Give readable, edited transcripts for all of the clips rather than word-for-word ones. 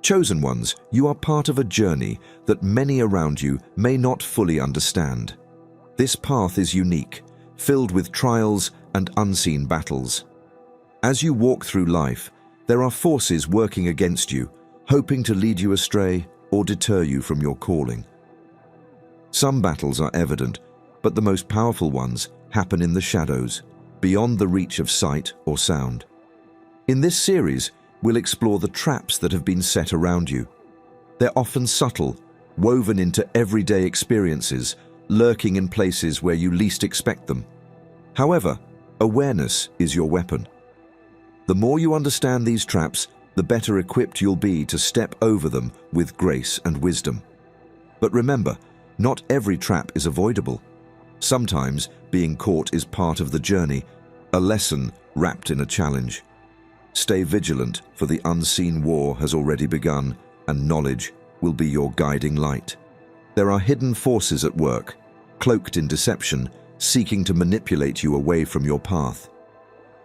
Chosen ones, you are part of a journey that many around you may not fully understand. This path is unique, filled with trials and unseen battles. As you walk through life, there are forces working against you, hoping to lead you astray or deter you from your calling. Some battles are evident, but the most powerful ones happen in the shadows, beyond the reach of sight or sound. In this series, we'll explore the traps that have been set around you. They're often subtle, woven into everyday experiences, lurking in places where you least expect them. However, awareness is your weapon. The more you understand these traps, the better equipped you'll be to step over them with grace and wisdom. But remember, not every trap is avoidable. Sometimes being caught is part of the journey, a lesson wrapped in a challenge. Stay vigilant, for the unseen war has already begun, and knowledge will be your guiding light. There are hidden forces at work, cloaked in deception, seeking to manipulate you away from your path.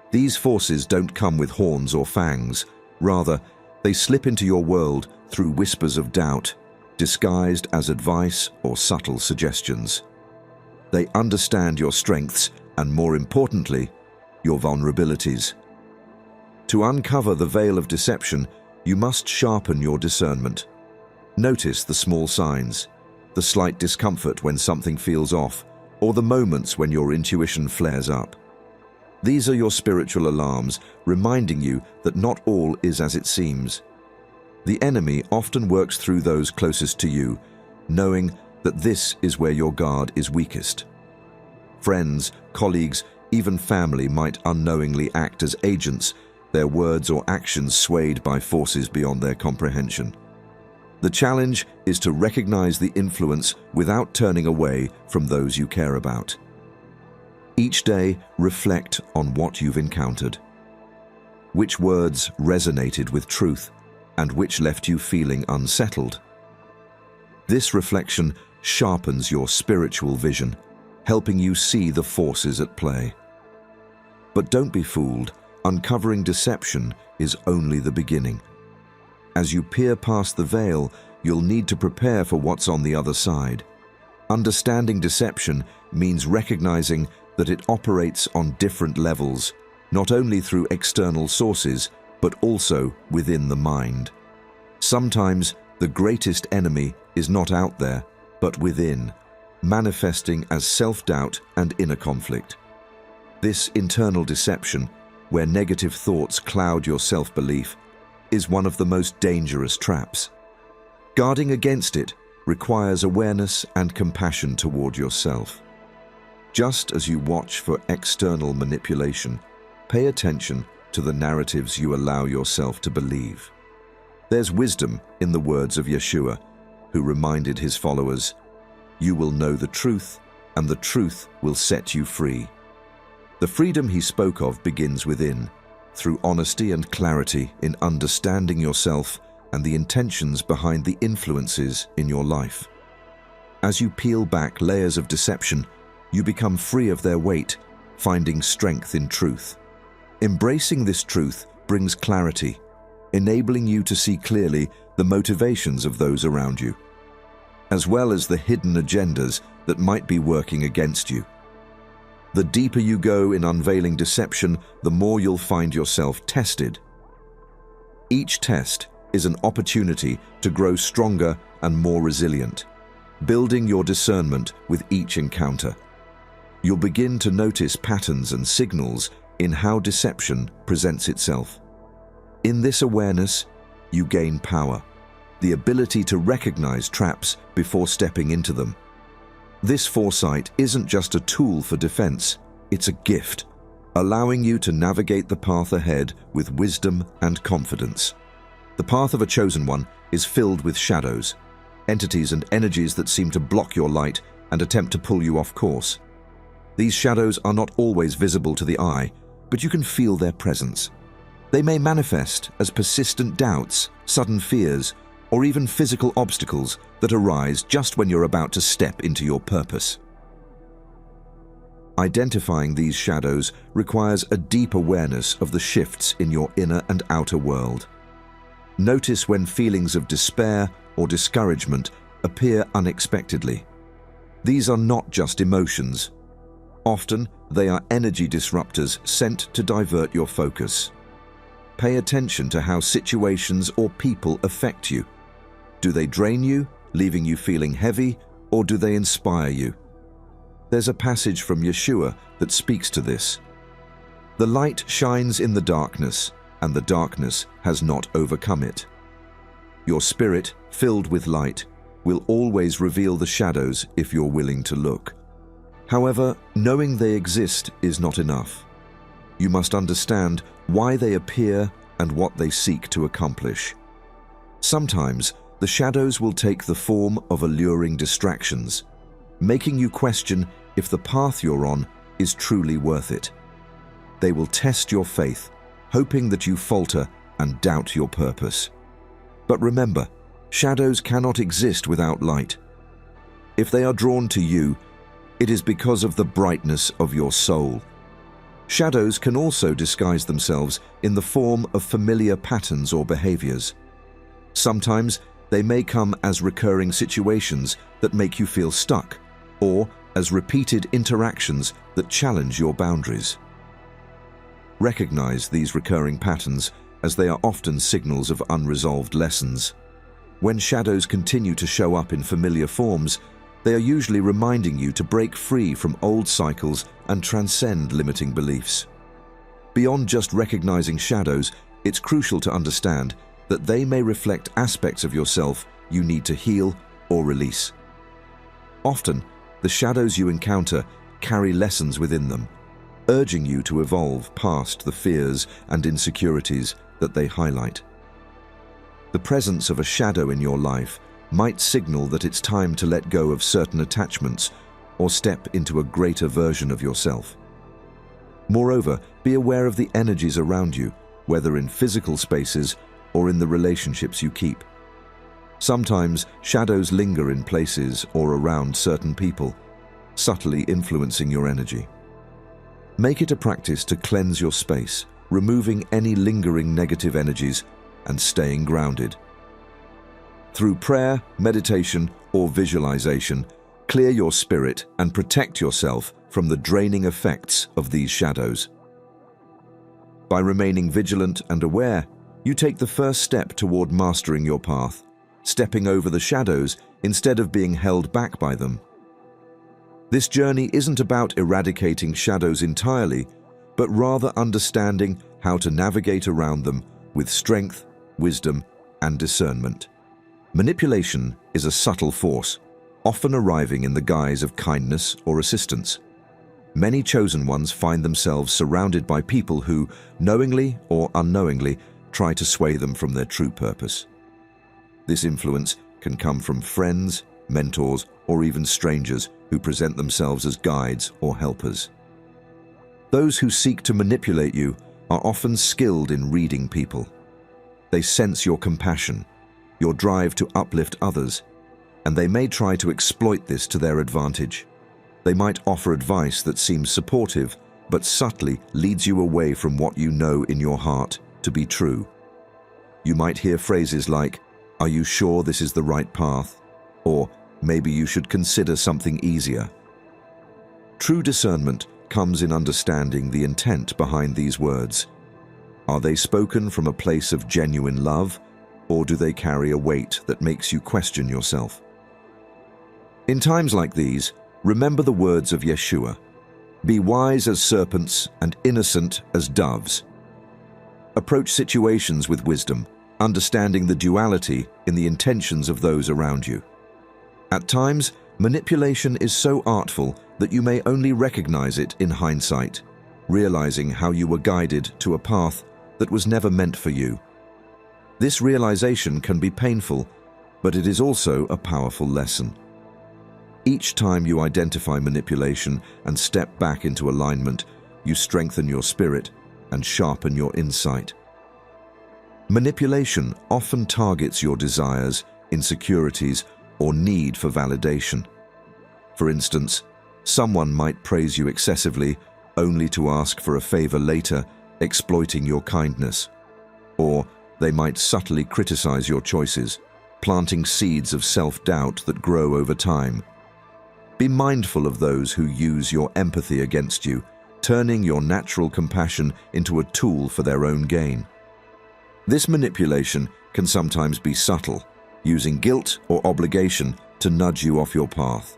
These forces don't come with horns or fangs. Rather, they slip into your world through whispers of doubt, disguised as advice or subtle suggestions. They understand your strengths and, more importantly, your vulnerabilities. To uncover the veil of deception, you must sharpen your discernment. Notice the small signs, the slight discomfort when something feels off, or the moments when your intuition flares up. These are your spiritual alarms, reminding you that not all is as it seems. The enemy often works through those closest to you, knowing that this is where your guard is weakest. Friends, colleagues, even family might unknowingly act as agents, their words or actions swayed by forces beyond their comprehension. The challenge is to recognize the influence without turning away from those you care about. Each day, reflect on what you've encountered. Which words resonated with truth, and which left you feeling unsettled? This reflection sharpens your spiritual vision, helping you see the forces at play. But don't be fooled. Uncovering deception is only the beginning. As you peer past the veil, you'll need to prepare for what's on the other side. Understanding deception means recognizing that it operates on different levels, not only through external sources, but also within the mind. Sometimes the greatest enemy is not out there, but within, manifesting as self-doubt and inner conflict. This internal deception, where negative thoughts cloud your self-belief, is one of the most dangerous traps. Guarding against it requires awareness and compassion toward yourself. Just as you watch for external manipulation, pay attention to the narratives you allow yourself to believe. There's wisdom in the words of Yeshua, who reminded his followers, "You will know the truth, and the truth will set you free." The freedom he spoke of begins within, through honesty and clarity in understanding yourself and the intentions behind the influences in your life. As you peel back layers of deception, you become free of their weight, finding strength in truth. Embracing this truth brings clarity, enabling you to see clearly the motivations of those around you, as well as the hidden agendas that might be working against you. The deeper you go in unveiling deception, the more you'll find yourself tested. Each test is an opportunity to grow stronger and more resilient, building your discernment with each encounter. You'll begin to notice patterns and signals in how deception presents itself. In this awareness, you gain power, the ability to recognize traps before stepping into them. This foresight isn't just a tool for defense, it's a gift, allowing you to navigate the path ahead with wisdom and confidence. The path of a chosen one is filled with shadows, entities and energies that seem to block your light and attempt to pull you off course. These shadows are not always visible to the eye, but you can feel their presence. They may manifest as persistent doubts, sudden fears, or even physical obstacles that arise just when you're about to step into your purpose. Identifying these shadows requires a deep awareness of the shifts in your inner and outer world. Notice when feelings of despair or discouragement appear unexpectedly. These are not just emotions. Often, they are energy disruptors sent to divert your focus. Pay attention to how situations or people affect you. Do they drain you, leaving you feeling heavy, or do they inspire you? There's a passage from Yeshua that speaks to this. The light shines in the darkness, and the darkness has not overcome it. Your spirit, filled with light, will always reveal the shadows if you're willing to look. However, knowing they exist is not enough. You must understand why they appear and what they seek to accomplish. Sometimes, the shadows will take the form of alluring distractions, making you question if the path you're on is truly worth it. They will test your faith, hoping that you falter and doubt your purpose. But remember, shadows cannot exist without light. If they are drawn to you, it is because of the brightness of your soul. Shadows can also disguise themselves in the form of familiar patterns or behaviors. Sometimes they may come as recurring situations that make you feel stuck, or as repeated interactions that challenge your boundaries. Recognize these recurring patterns, as they are often signals of unresolved lessons. When shadows continue to show up in familiar forms, they are usually reminding you to break free from old cycles and transcend limiting beliefs. Beyond just recognizing shadows, it's crucial to understand that they may reflect aspects of yourself you need to heal or release. Often, the shadows you encounter carry lessons within them, urging you to evolve past the fears and insecurities that they highlight. The presence of a shadow in your life might signal that it's time to let go of certain attachments or step into a greater version of yourself. Moreover, be aware of the energies around you, whether in physical spaces or in the relationships you keep. Sometimes shadows linger in places or around certain people, subtly influencing your energy. Make it a practice to cleanse your space, removing any lingering negative energies and staying grounded. Through prayer, meditation, or visualization, clear your spirit and protect yourself from the draining effects of these shadows. By remaining vigilant and aware, you take the first step toward mastering your path, stepping over the shadows instead of being held back by them. This journey isn't about eradicating shadows entirely, but rather understanding how to navigate around them with strength, wisdom, and discernment. Manipulation is a subtle force, often arriving in the guise of kindness or assistance. Many chosen ones find themselves surrounded by people who, knowingly or unknowingly, try to sway them from their true purpose. This influence can come from friends, mentors, or even strangers who present themselves as guides or helpers. Those who seek to manipulate you are often skilled in reading people. They sense your compassion, your drive to uplift others, and they may try to exploit this to their advantage. They might offer advice that seems supportive, but subtly leads you away from what you know in your heart to be true. You might hear phrases like, "Are you sure this is the right path?" Or, "Maybe you should consider something easier." True discernment comes in understanding the intent behind these words. Are they spoken from a place of genuine love, or do they carry a weight that makes you question yourself? In times like these, remember the words of Yeshua, "Be wise as serpents and innocent as doves." Approach situations with wisdom, understanding the duality in the intentions of those around you. At times, manipulation is so artful that you may only recognize it in hindsight, realizing how you were guided to a path that was never meant for you. This realization can be painful, but it is also a powerful lesson. Each time you identify manipulation and step back into alignment, you strengthen your spirit and sharpen your insight. Manipulation often targets your desires, insecurities, or need for validation. For instance, someone might praise you excessively only to ask for a favor later, exploiting your kindness. Or They might subtly criticize your choices, planting seeds of self-doubt that grow over time. Be mindful of those who use your empathy against you, turning your natural compassion into a tool for their own gain. This manipulation can sometimes be subtle, using guilt or obligation to nudge you off your path.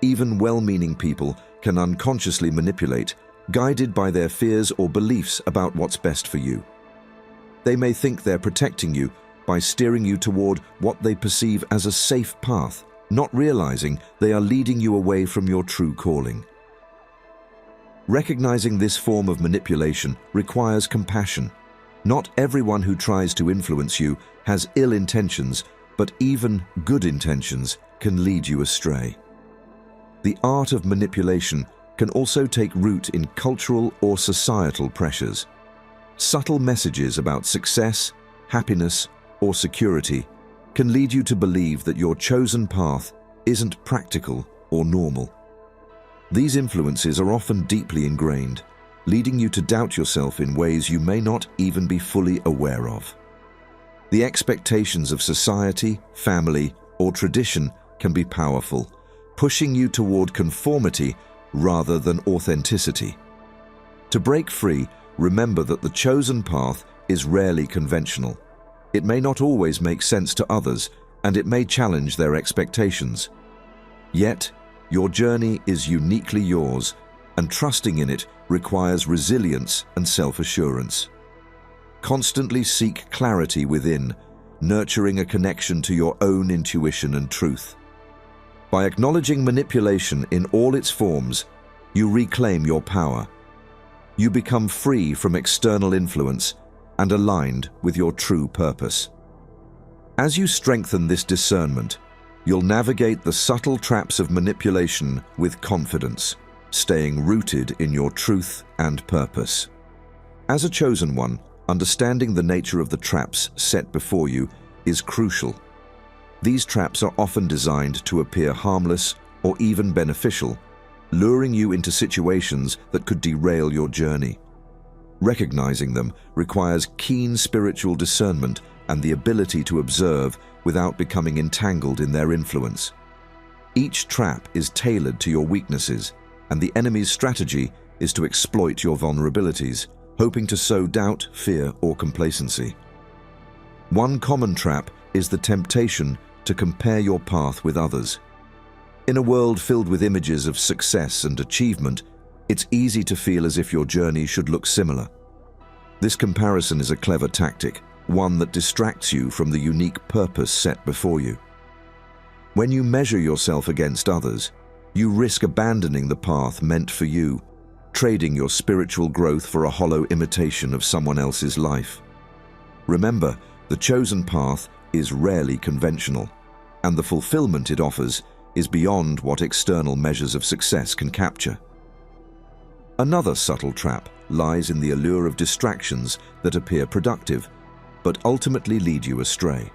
Even well-meaning people can unconsciously manipulate, guided by their fears or beliefs about what's best for you. They may think they're protecting you by steering you toward what they perceive as a safe path, not realizing they are leading you away from your true calling. Recognizing this form of manipulation requires compassion. Not everyone who tries to influence you has ill intentions, but even good intentions can lead you astray. The art of manipulation can also take root in cultural or societal pressures. Subtle messages about success, happiness, or security can lead you to believe that your chosen path isn't practical or normal. These influences are often deeply ingrained, leading you to doubt yourself in ways you may not even be fully aware of. The expectations of society, family, or tradition can be powerful, pushing you toward conformity rather than authenticity. To break free, remember that the chosen path is rarely conventional. It may not always make sense to others, and it may challenge their expectations. Yet, your journey is uniquely yours, and trusting in it requires resilience and self-assurance. Constantly seek clarity within, nurturing a connection to your own intuition and truth. By acknowledging manipulation in all its forms, you reclaim your power. You become free from external influence and aligned with your true purpose. As you strengthen this discernment, you'll navigate the subtle traps of manipulation with confidence, staying rooted in your truth and purpose. As a chosen one, understanding the nature of the traps set before you is crucial. These traps are often designed to appear harmless or even beneficial, luring you into situations that could derail your journey. Recognizing them requires keen spiritual discernment and the ability to observe without becoming entangled in their influence. Each trap is tailored to your weaknesses, and the enemy's strategy is to exploit your vulnerabilities, hoping to sow doubt, fear, or complacency. One common trap is the temptation to compare your path with others. In a world filled with images of success and achievement, it's easy to feel as if your journey should look similar. This comparison is a clever tactic, one that distracts you from the unique purpose set before you. When you measure yourself against others, you risk abandoning the path meant for you, trading your spiritual growth for a hollow imitation of someone else's life. Remember, the chosen path is rarely conventional, and the fulfillment it offers is beyond what external measures of success can capture. Another subtle trap lies in the allure of distractions that appear productive, but ultimately lead you astray.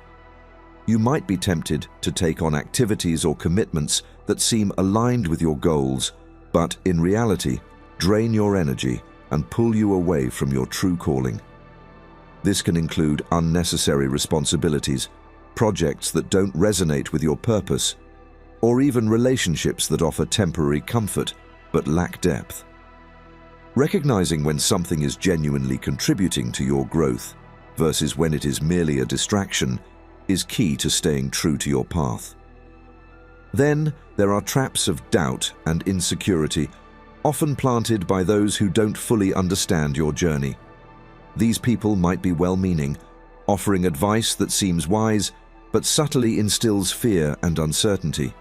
You might be tempted to take on activities or commitments that seem aligned with your goals, but in reality, drain your energy and pull you away from your true calling. This can include unnecessary responsibilities, projects that don't resonate with your purpose, or even relationships that offer temporary comfort but lack depth. Recognizing when something is genuinely contributing to your growth versus when it is merely a distraction is key to staying true to your path. Then there are traps of doubt and insecurity, often planted by those who don't fully understand your journey. These people might be well-meaning, offering advice that seems wise, but subtly instills fear and uncertainty.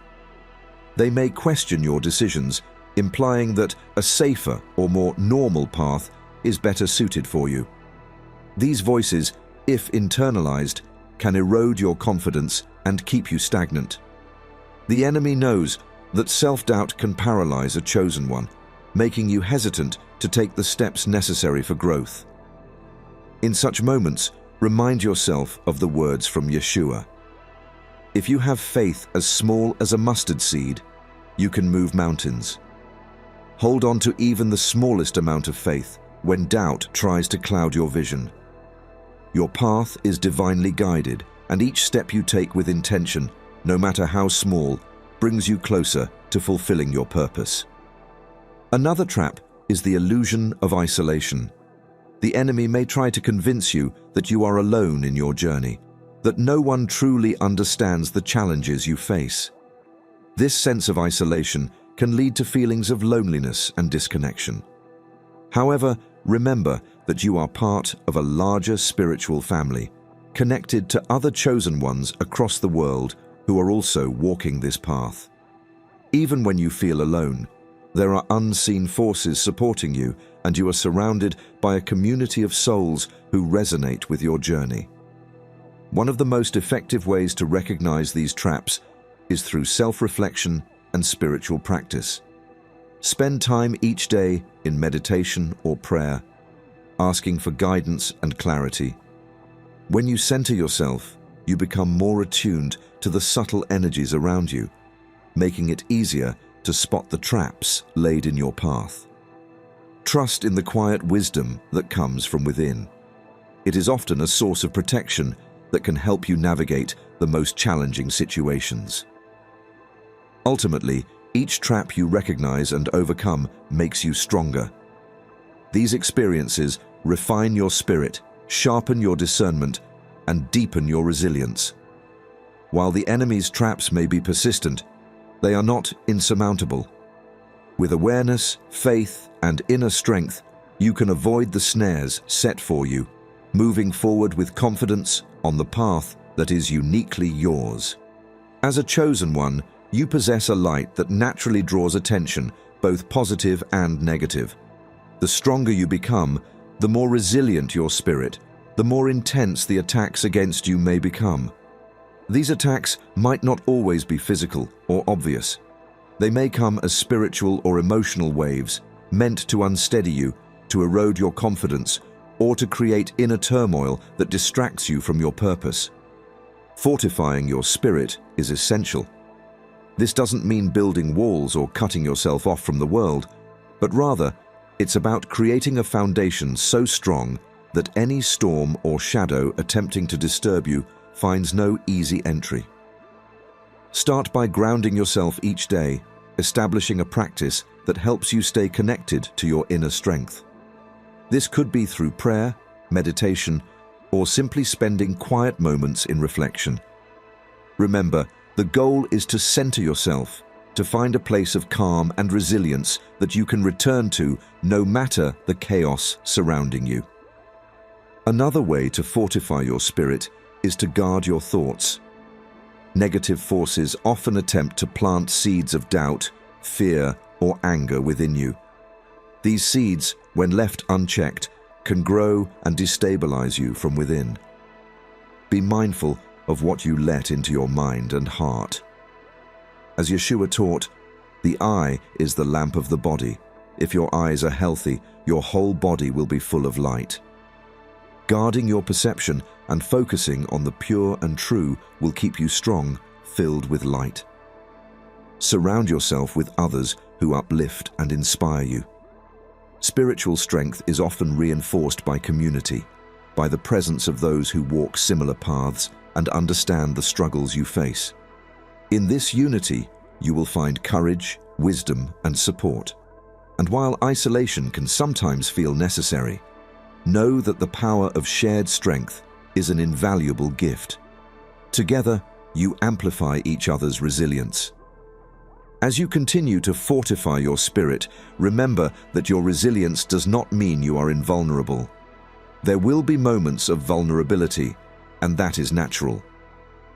They may question your decisions, implying that a safer or more normal path is better suited for you. These voices, if internalized, can erode your confidence and keep you stagnant. The enemy knows that self-doubt can paralyze a chosen one, making you hesitant to take the steps necessary for growth. In such moments, remind yourself of the words from Yeshua. If you have faith as small as a mustard seed, you can move mountains. Hold on to even the smallest amount of faith when doubt tries to cloud your vision. Your path is divinely guided, and each step you take with intention, no matter how small, brings you closer to fulfilling your purpose. Another trap is the illusion of isolation. The enemy may try to convince you that you are alone in your journey, that no one truly understands the challenges you face. This sense of isolation can lead to feelings of loneliness and disconnection. However, remember that you are part of a larger spiritual family, connected to other chosen ones across the world who are also walking this path. Even when you feel alone, there are unseen forces supporting you, and you are surrounded by a community of souls who resonate with your journey. One of the most effective ways to recognize these traps is through self-reflection and spiritual practice. Spend time each day in meditation or prayer, asking for guidance and clarity. When you center yourself, you become more attuned to the subtle energies around you, making it easier to spot the traps laid in your path. Trust in the quiet wisdom that comes from within. It is often a source of protection that can help you navigate the most challenging situations. Ultimately, each trap you recognize and overcome makes you stronger. These experiences refine your spirit, sharpen your discernment, and deepen your resilience. While the enemy's traps may be persistent, they are not insurmountable. With awareness, faith, and inner strength, you can avoid the snares set for you, moving forward with confidence on the path that is uniquely yours. As a chosen one, you possess a light that naturally draws attention, both positive and negative. The stronger you become, the more resilient your spirit, the more intense the attacks against you may become. These attacks might not always be physical or obvious. They may come as spiritual or emotional waves, meant to unsteady you, to erode your confidence, or to create inner turmoil that distracts you from your purpose. Fortifying your spirit is essential. This doesn't mean building walls or cutting yourself off from the world, but rather, it's about creating a foundation so strong that any storm or shadow attempting to disturb you finds no easy entry. Start by grounding yourself each day, establishing a practice that helps you stay connected to your inner strength. This could be through prayer, meditation, or simply spending quiet moments in reflection. Remember, the goal is to center yourself, to find a place of calm and resilience that you can return to no matter the chaos surrounding you. Another way to fortify your spirit is to guard your thoughts. Negative forces often attempt to plant seeds of doubt, fear, or anger within you. These seeds, when left unchecked, can grow and destabilize you from within. Be mindful of what you let into your mind and heart. As Yeshua taught, the eye is the lamp of the body. If your eyes are healthy, your whole body will be full of light. Guarding your perception and focusing on the pure and true will keep you strong, filled with light. Surround yourself with others who uplift and inspire you. Spiritual strength is often reinforced by community, by the presence of those who walk similar paths and understand the struggles you face. In this unity, you will find courage, wisdom, and support. And while isolation can sometimes feel necessary, know that the power of shared strength is an invaluable gift. Together, you amplify each other's resilience. As you continue to fortify your spirit, remember that your resilience does not mean you are invulnerable. There will be moments of vulnerability, and that is natural.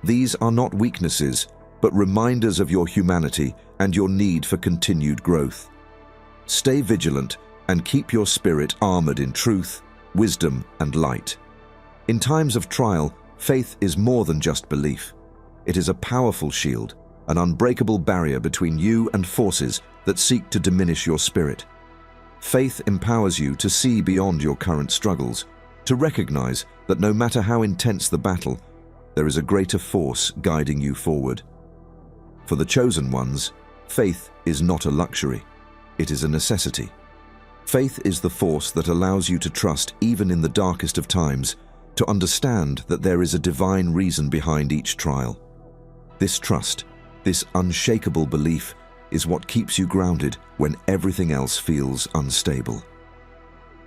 These are not weaknesses, but reminders of your humanity and your need for continued growth. Stay vigilant and keep your spirit armored in truth, wisdom, and light. In times of trial, faith is more than just belief. It is a powerful shield, an unbreakable barrier between you and forces that seek to diminish your spirit. Faith empowers you to see beyond your current struggles, to recognize that no matter how intense the battle, there is a greater force guiding you forward. For the chosen ones, faith is not a luxury, it is a necessity. Faith is the force that allows you to trust even in the darkest of times, to understand that there is a divine reason behind each trial. This trust, this unshakable belief, is what keeps you grounded when everything else feels unstable.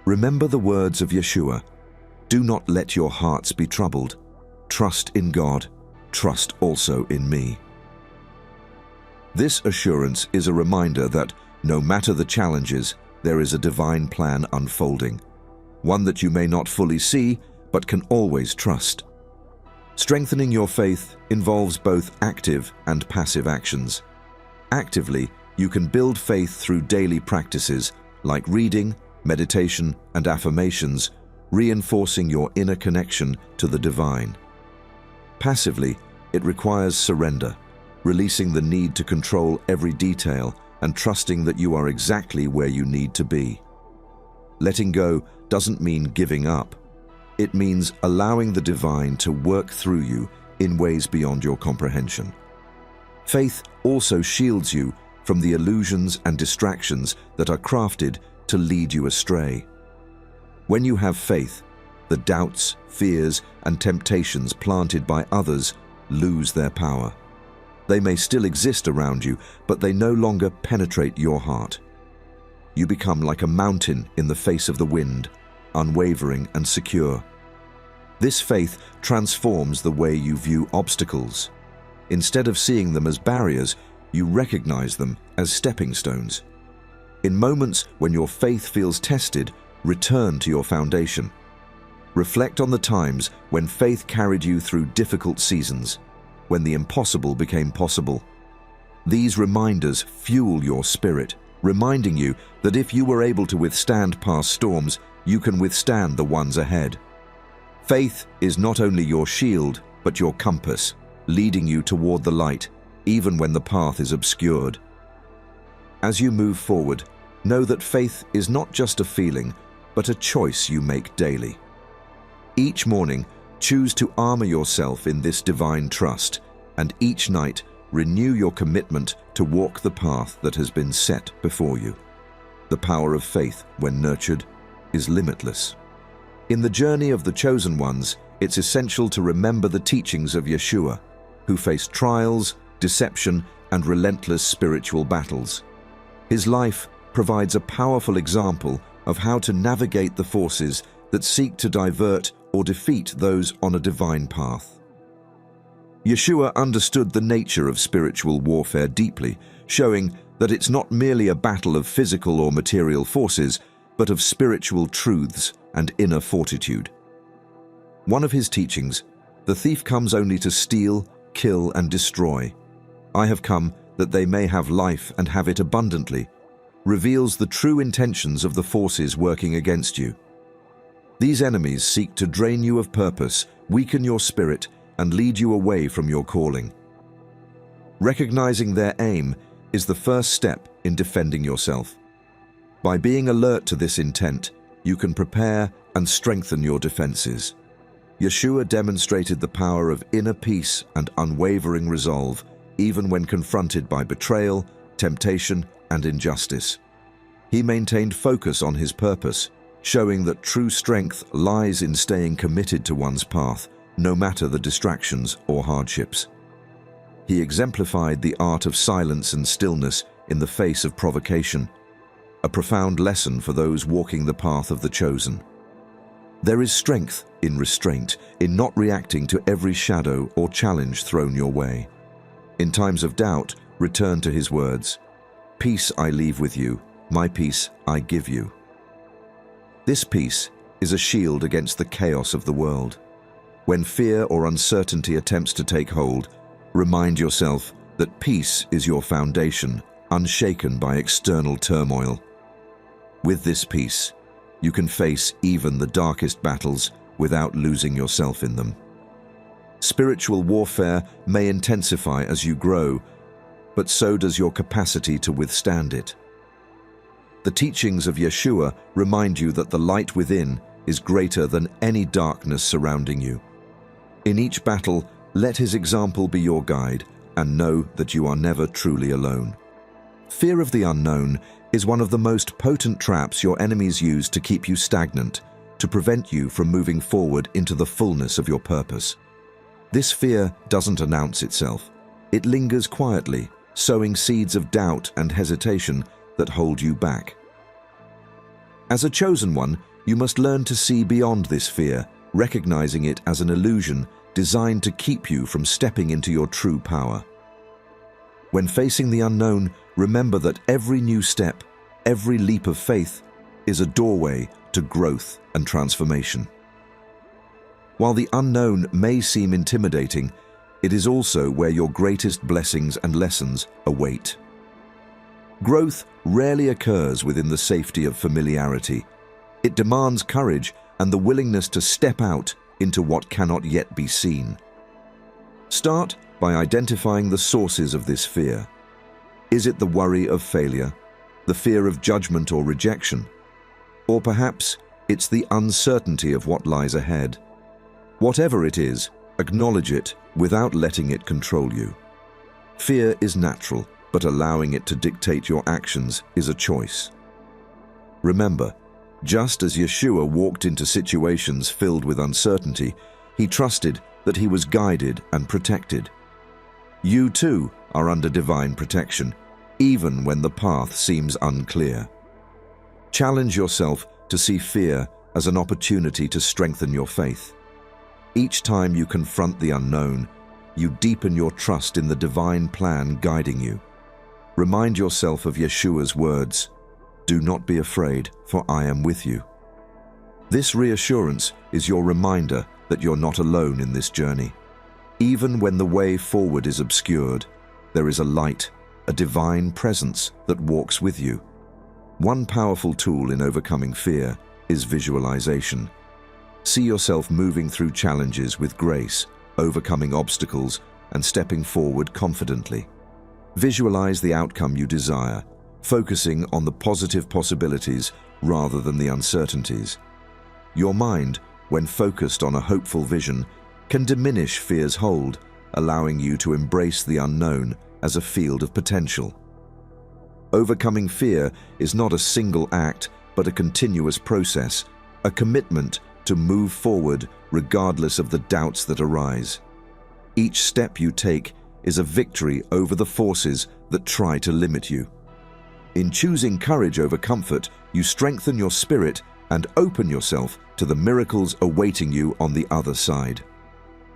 Remember the words of Yeshua, "Do not let your hearts be troubled. Trust in God, trust also in me." This assurance is a reminder that, no matter the challenges, there is a divine plan unfolding, one that you may not fully see, but can always trust. Strengthening your faith involves both active and passive actions. Actively, you can build faith through daily practices like reading, meditation, and affirmations, reinforcing your inner connection to the divine. Passively, it requires surrender, releasing the need to control every detail and trusting that you are exactly where you need to be. Letting go doesn't mean giving up. It means allowing the divine to work through you in ways beyond your comprehension. Faith also shields you from the illusions and distractions that are crafted to lead you astray. When you have faith, the doubts, fears, and temptations planted by others lose their power. They may still exist around you, but they no longer penetrate your heart. You become like a mountain in the face of the wind, unwavering and secure. This faith transforms the way you view obstacles. Instead of seeing them as barriers, you recognize them as stepping stones. In moments when your faith feels tested, return to your foundation. Reflect on the times when faith carried you through difficult seasons, when the impossible became possible. These reminders fuel your spirit, reminding you that if you were able to withstand past storms, you can withstand the ones ahead. Faith is not only your shield, but your compass, leading you toward the light, even when the path is obscured. As you move forward, know that faith is not just a feeling, but a choice you make daily. Each morning, choose to armor yourself in this divine trust, and each night, renew your commitment to walk the path that has been set before you. The power of faith, when nurtured, is limitless. In the journey of the chosen ones, it's essential to remember the teachings of Yeshua, who faced trials, deception, and relentless spiritual battles. His life provides a powerful example of how to navigate the forces that seek to divert or defeat those on a divine path. Yeshua understood the nature of spiritual warfare deeply, showing that it's not merely a battle of physical or material forces, but of spiritual truths and inner fortitude. One of his teachings, "The thief comes only to steal, kill, and destroy. I have come that they may have life and have it abundantly," reveals the true intentions of the forces working against you. These enemies seek to drain you of purpose, weaken your spirit, and lead you away from your calling. Recognizing their aim is the first step in defending yourself. By being alert to this intent, you can prepare and strengthen your defenses. Yeshua demonstrated the power of inner peace and unwavering resolve, even when confronted by betrayal, temptation, and injustice. He maintained focus on his purpose, showing that true strength lies in staying committed to one's path, no matter the distractions or hardships. He exemplified the art of silence and stillness in the face of provocation, a profound lesson for those walking the path of the chosen. There is strength in restraint, in not reacting to every shadow or challenge thrown your way. In times of doubt, return to his words, "Peace I leave with you, my peace I give you." This peace is a shield against the chaos of the world. When fear or uncertainty attempts to take hold, remind yourself that peace is your foundation, unshaken by external turmoil. With this peace, you can face even the darkest battles without losing yourself in them. Spiritual warfare may intensify as you grow, but so does your capacity to withstand it. The teachings of Yeshua remind you that the light within is greater than any darkness surrounding you. In each battle, let his example be your guide, and know that you are never truly alone. Fear of the unknown is one of the most potent traps your enemies use to keep you stagnant, to prevent you from moving forward into the fullness of your purpose. This fear doesn't announce itself. It lingers quietly, sowing seeds of doubt and hesitation that hold you back. As a chosen one, you must learn to see beyond this fear, recognizing it as an illusion designed to keep you from stepping into your true power. When facing the unknown, remember that every new step, every leap of faith, is a doorway to growth and transformation. While the unknown may seem intimidating, it is also where your greatest blessings and lessons await. Growth rarely occurs within the safety of familiarity. It demands courage and the willingness to step out into what cannot yet be seen. Start by identifying the sources of this fear. Is it the worry of failure, the fear of judgment or rejection? Or perhaps it's the uncertainty of what lies ahead. Whatever it is, acknowledge it without letting it control you. Fear is natural, but allowing it to dictate your actions is a choice. Remember, just as Yeshua walked into situations filled with uncertainty, he trusted that he was guided and protected. You too are under divine protection, even when the path seems unclear. Challenge yourself to see fear as an opportunity to strengthen your faith. Each time you confront the unknown, you deepen your trust in the divine plan guiding you. Remind yourself of Yeshua's words, "Do not be afraid, for I am with you." This reassurance is your reminder that you're not alone in this journey. Even when the way forward is obscured, there is a light, a divine presence that walks with you. One powerful tool in overcoming fear is visualization. See yourself moving through challenges with grace, overcoming obstacles, and stepping forward confidently. Visualize the outcome you desire, focusing on the positive possibilities rather than the uncertainties. Your mind, when focused on a hopeful vision, can diminish fear's hold, allowing you to embrace the unknown as a field of potential. Overcoming fear is not a single act, but a continuous process, a commitment to move forward regardless of the doubts that arise. Each step you take is a victory over the forces that try to limit you. In choosing courage over comfort, you strengthen your spirit and open yourself to the miracles awaiting you on the other side.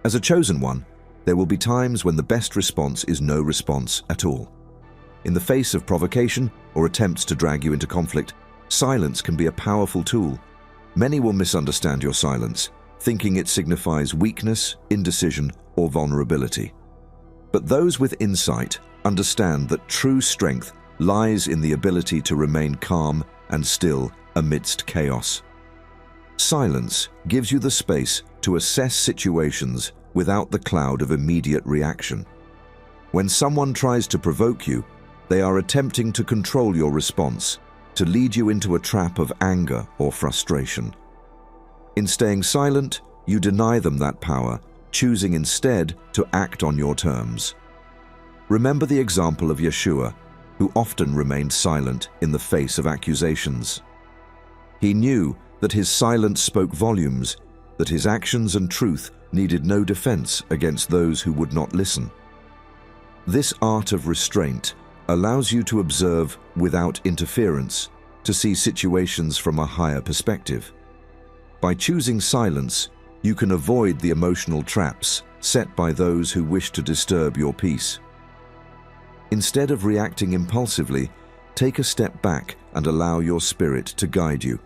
As a chosen one, there will be times when the best response is no response at all. In the face of provocation or attempts to drag you into conflict, silence can be a powerful tool. Many will misunderstand your silence, thinking it signifies weakness, indecision, or vulnerability. But those with insight understand that true strength lies in the ability to remain calm and still amidst chaos. Silence gives you the space to assess situations without the cloud of immediate reaction. When someone tries to provoke you, they are attempting to control your response, to lead you into a trap of anger or frustration. In staying silent, you deny them that power, choosing instead to act on your terms. Remember the example of Yeshua, who often remained silent in the face of accusations. He knew that his silence spoke volumes, that his actions and truth needed no defense against those who would not listen. This art of restraint allows you to observe without interference, to see situations from a higher perspective. By choosing silence, you can avoid the emotional traps set by those who wish to disturb your peace. Instead of reacting impulsively, take a step back and allow your spirit to guide you.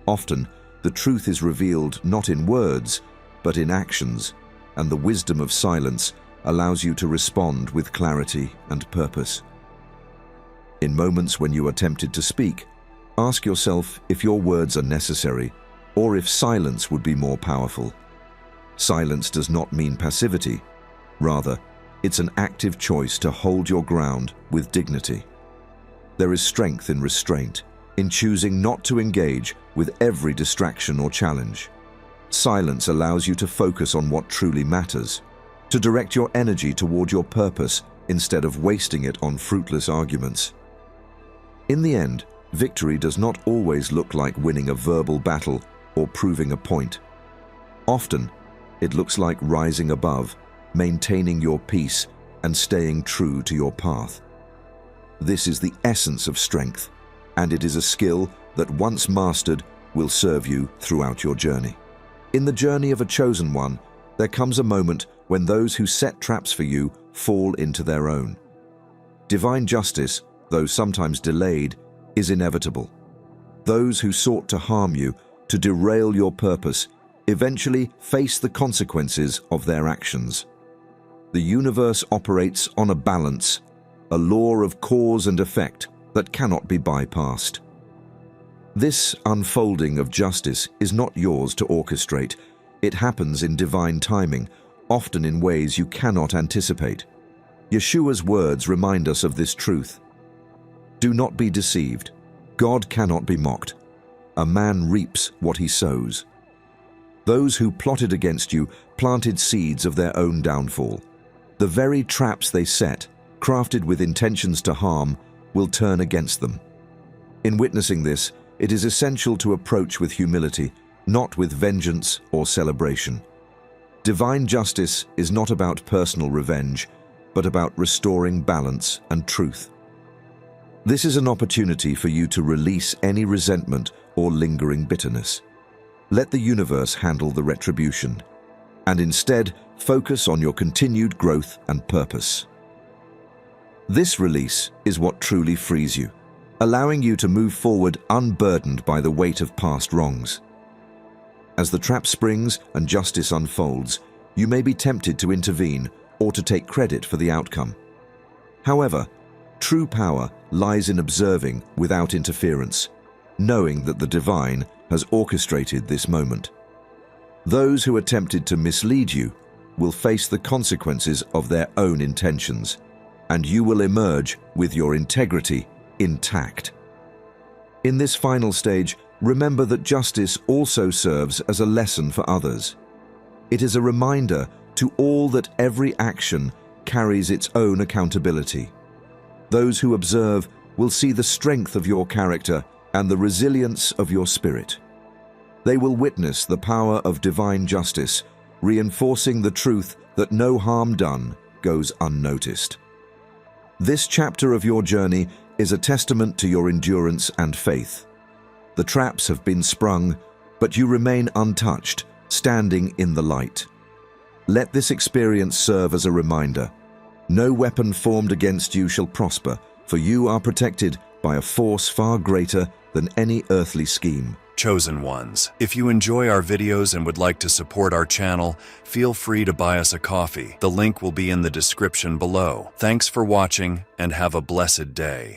Often, the truth is revealed not in words, but in actions, and the wisdom of silence allows you to respond with clarity and purpose. In moments when you are tempted to speak, ask yourself if your words are necessary or if silence would be more powerful. Silence does not mean passivity. Rather, it's an active choice to hold your ground with dignity. There is strength in restraint, in choosing not to engage with every distraction or challenge. Silence allows you to focus on what truly matters, to direct your energy toward your purpose instead of wasting it on fruitless arguments. In the end, victory does not always look like winning a verbal battle or proving a point. Often, it looks like rising above, maintaining your peace, and staying true to your path. This is the essence of strength, and it is a skill that, once mastered, will serve you throughout your journey. In the journey of a chosen one, there comes a moment when those who set traps for you fall into their own. Divine justice, though sometimes delayed, is inevitable. Those who sought to harm you, to derail your purpose, eventually face the consequences of their actions. The universe operates on a balance, a law of cause and effect that cannot be bypassed. This unfolding of justice is not yours to orchestrate. It happens in divine timing, often in ways you cannot anticipate. Yeshua's words remind us of this truth. Do not be deceived. God cannot be mocked. A man reaps what he sows. Those who plotted against you planted seeds of their own downfall. The very traps they set, crafted with intentions to harm, will turn against them. In witnessing this, it is essential to approach with humility, not with vengeance or celebration. Divine justice is not about personal revenge, but about restoring balance and truth. This is an opportunity for you to release any resentment or lingering bitterness. Let the universe handle the retribution, and instead focus on your continued growth and purpose. This release is what truly frees you, allowing you to move forward unburdened by the weight of past wrongs. As the trap springs and justice unfolds, you may be tempted to intervene or to take credit for the outcome. However, true power lies in observing without interference, knowing that the divine has orchestrated this moment. Those who attempted to mislead you will face the consequences of their own intentions, and you will emerge with your integrity intact. In this final stage, remember that justice also serves as a lesson for others. It is a reminder to all that every action carries its own accountability. Those who observe will see the strength of your character and the resilience of your spirit. They will witness the power of divine justice, reinforcing the truth that no harm done goes unnoticed. This chapter of your journey is a testament to your endurance and faith. The traps have been sprung, but you remain untouched, standing in the light. Let this experience serve as a reminder. No weapon formed against you shall prosper, for you are protected by a force far greater than any earthly scheme. Chosen ones, if you enjoy our videos and would like to support our channel, feel free to buy us a coffee. The link will be in the description below. Thanks for watching and have a blessed day.